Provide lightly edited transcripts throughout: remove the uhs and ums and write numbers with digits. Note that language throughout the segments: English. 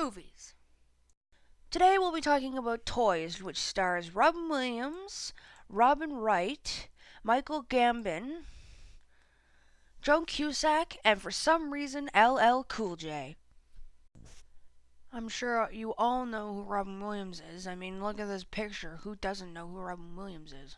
movies. Today we'll be talking about Toys, which stars Robin Williams, Robin Wright, Michael Gambon, Joan Cusack, and for some reason LL Cool J. I'm sure you all know who Robin Williams is. I mean, look at this picture. Who doesn't know who Robin Williams is?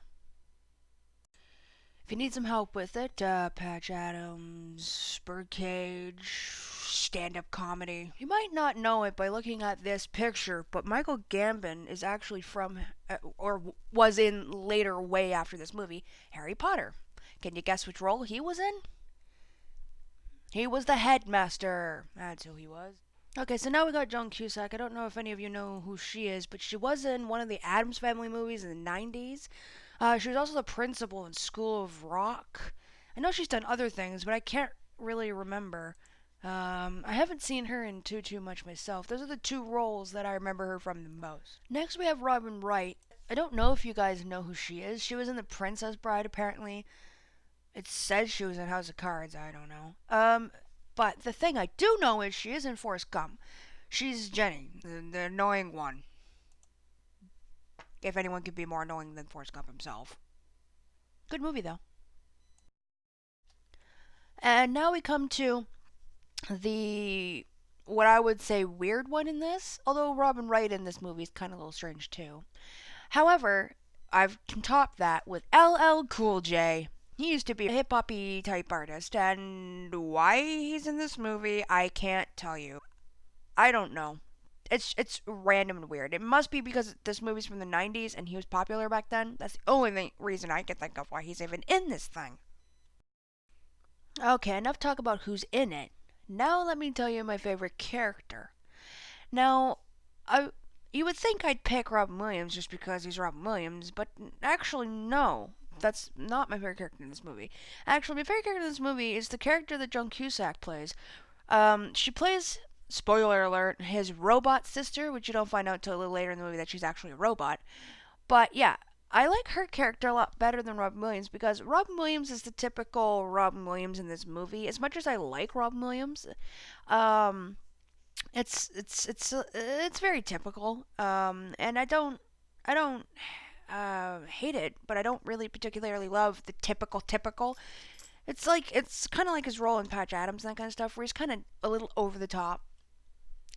If you need some help with it, Patch Adams, Birdcage, stand-up comedy. You might not know it by looking at this picture, but Michael Gambon is actually from, or was in later, way after this movie, Harry Potter. Can you guess which role he was in? He was the headmaster. That's who he was. Okay, so now we got Joan Cusack. I don't know if any of you know who she is, but she was in one of the Addams Family movies in the 90s. She was also the principal in School of Rock. I know she's done other things, but I can't really remember. I haven't seen her in too much myself. Those are the two roles that I remember her from the most. Next we have Robin Wright. I don't know if you guys know who she is. She was in The Princess Bride, apparently. It says she was in House of Cards. I don't know. But the thing I do know is she is in Forrest Gump. She's Jenny, the annoying one. If anyone could be more annoying than Forrest Gump himself. Good movie, though. And now we come to the, what I would say, weird one in this. Although Robin Wright in this movie is kind of a little strange, too. However, I can top that with LL Cool J. He used to be a hip-hop-y type artist, and why he's in this movie, I can't tell you. I don't know. It's random and weird. It must be because this movie's from the 90s and he was popular back then. That's the only reason I can think of why he's even in this thing. Okay, enough talk about who's in it. Now let me tell you my favorite character. Now, you would think I'd pick Robin Williams just because he's Robin Williams, but actually no. That's not my favorite character in this movie. Actually, my favorite character in this movie is the character that Joan Cusack plays. She plays, spoiler alert, his robot sister, which you don't find out till a little later in the movie that she's actually a robot. But yeah, I like her character a lot better than Robin Williams because Robin Williams is the typical Robin Williams in this movie. As much as I like Robin Williams, it's very typical. And I don't hate it, but I don't really particularly love the typical. It's kind of like his role in Patch Adams and that kind of stuff, where he's kind of a little over the top.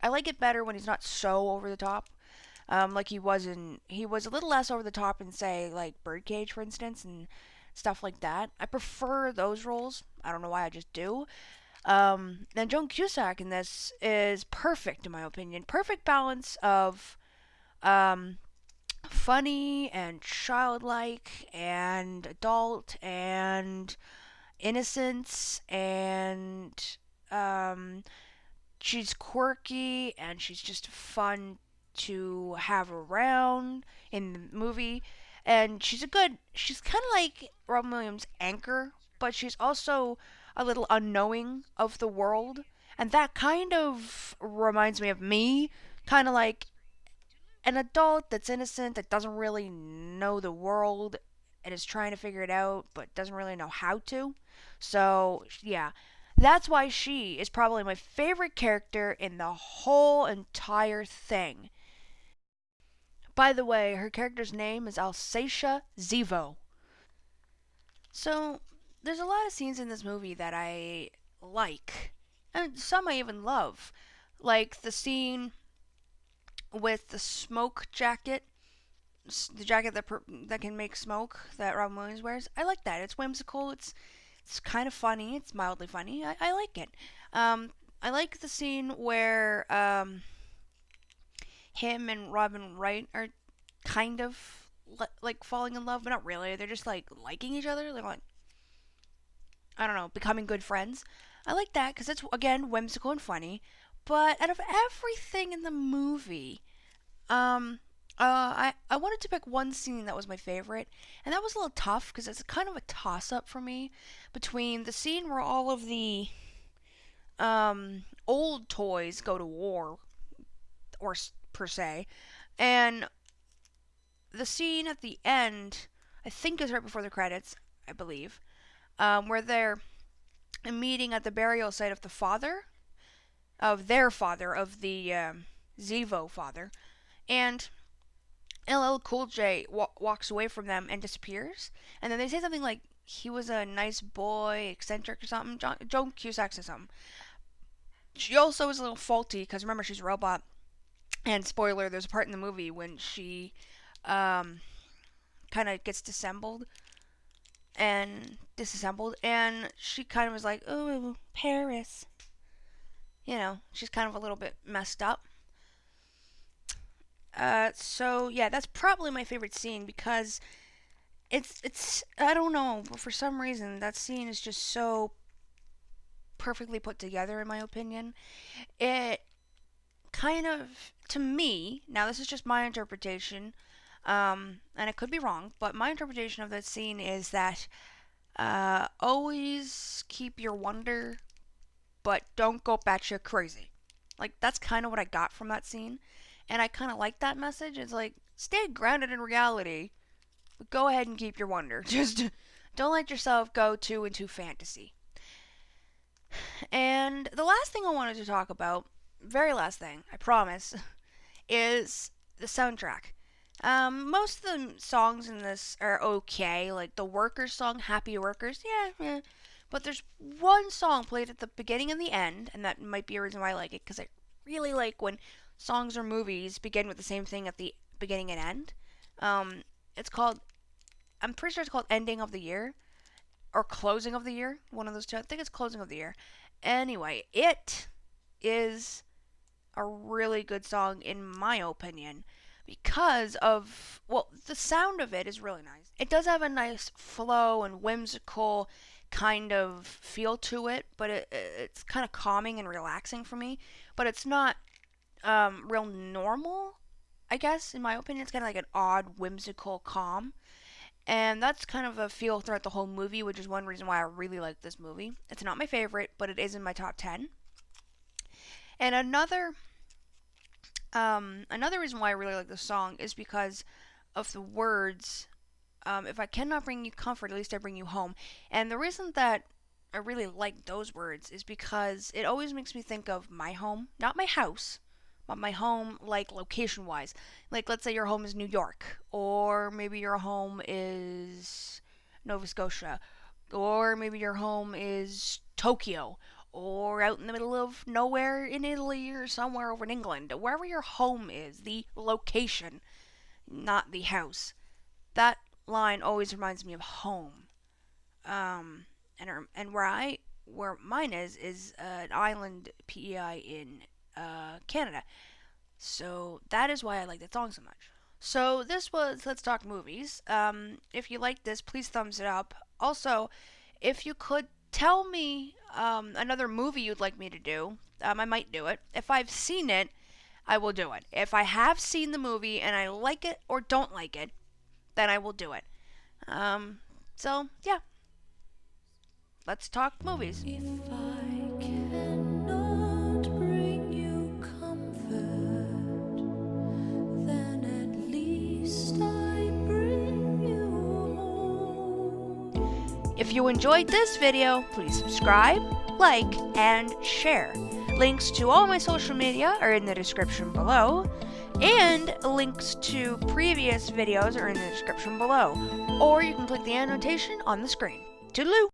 I like it better when he's not so over the top. Like he was a little less over the top in, say, like Birdcage, for instance, and stuff like that. I prefer those roles. I don't know why, I just do. And Joan Cusack in this is perfect, in my opinion. Perfect balance of, funny and childlike and adult and innocence and she's quirky and she's just fun to have around in the movie, and she's kind of like Robin Williams' Anchor, but she's also a little unknowing of the world, and that kind of reminds me of me, kind of like an adult that's innocent, that doesn't really know the world and is trying to figure it out but doesn't really know how to. So yeah, that's why she is probably my favorite character in the whole entire thing. By the way, her character's name is Alsatia Zivo. So there's a lot of scenes in this movie that I like, and some I even love, like the scene with the smoke jacket, the jacket that can make smoke that Robin Williams wears. I like that. It's whimsical. It's kind of funny. It's mildly funny. I like it. I like the scene where him and Robin Wright are kind of like falling in love, but not really. They're just like liking each other. They're like, I don't know, becoming good friends. I like that because it's, again, whimsical and funny. But out of everything in the movie, I wanted to pick one scene that was my favorite, and that was a little tough because it's kind of a toss-up for me between the scene where all of the old toys go to war, or per se, and the scene at the end, I think is right before the credits, I believe, where they're meeting at the burial site of the father, of their father, of the Zevo father, and LL Cool J walks away from them and disappears. And then they say something like he was a nice boy, eccentric or something. Joan Cusack says something. She also is a little faulty because remember she's a robot. And spoiler, there's a part in the movie when she kind of gets disassembled, and she kind of was like, "Oh, Paris." You know, she's kind of a little bit messed up. So yeah, that's probably my favorite scene because it's I don't know, but for some reason that scene is just so perfectly put together in my opinion. It kind of, to me, now this is just my interpretation, and it could be wrong, but my interpretation of that scene is that always keep your wonder, but don't go batshit crazy. Like, that's kind of what I got from that scene, and I kind of like that message. It's like, stay grounded in reality, but go ahead and keep your wonder. Just don't let yourself go too into fantasy. And the last thing I wanted to talk about, very last thing, I promise, is the soundtrack. Most of the songs in this are okay, like the Workers song, Happy Workers, yeah. But there's one song played at the beginning and the end, and that might be a reason why I like it, because I really like when songs or movies begin with the same thing at the beginning and end. It's called, I'm pretty sure it's called Ending of the Year, or Closing of the Year, one of those two. I think it's Closing of the Year. Anyway, it is a really good song in my opinion because of, well, the sound of it is really nice. It does have a nice flow and whimsical kind of feel to it, but it's kind of calming and relaxing for me, but it's not real normal, I guess. In my opinion, it's kind of like an odd whimsical calm, and that's kind of a feel throughout the whole movie, which is one reason why I really like this movie. It's not my favorite, but it is in my top 10. And another reason why I really like this song is because of the words. If I cannot bring you comfort, at least I bring you home. And the reason that I really like those words is because it always makes me think of my home, not my house, but my home, like location wise. Like, let's say your home is New York, or maybe your home is Nova Scotia, or maybe your home is Tokyo, or out in the middle of nowhere in Italy, or somewhere over in England. Wherever your home is, the location, not the house. That line always reminds me of home. And where mine is an island PEI in Canada. So that is why I like that song so much. So this was Let's Talk Movies. If you liked this, please thumbs it up. Also, if you could tell me another movie you'd like me to do, I might do it. If I've seen it, I will do it. If I have seen the movie and I like it or don't like it, then I will do it. So, yeah. Let's talk movies. If I cannot bring you comfort, then at least I bring you home. If you enjoyed this video, please subscribe, like, and share. Links to all my social media are in the description below, and links to previous videos are in the description below, or you can click the annotation on the screen. Toodaloo!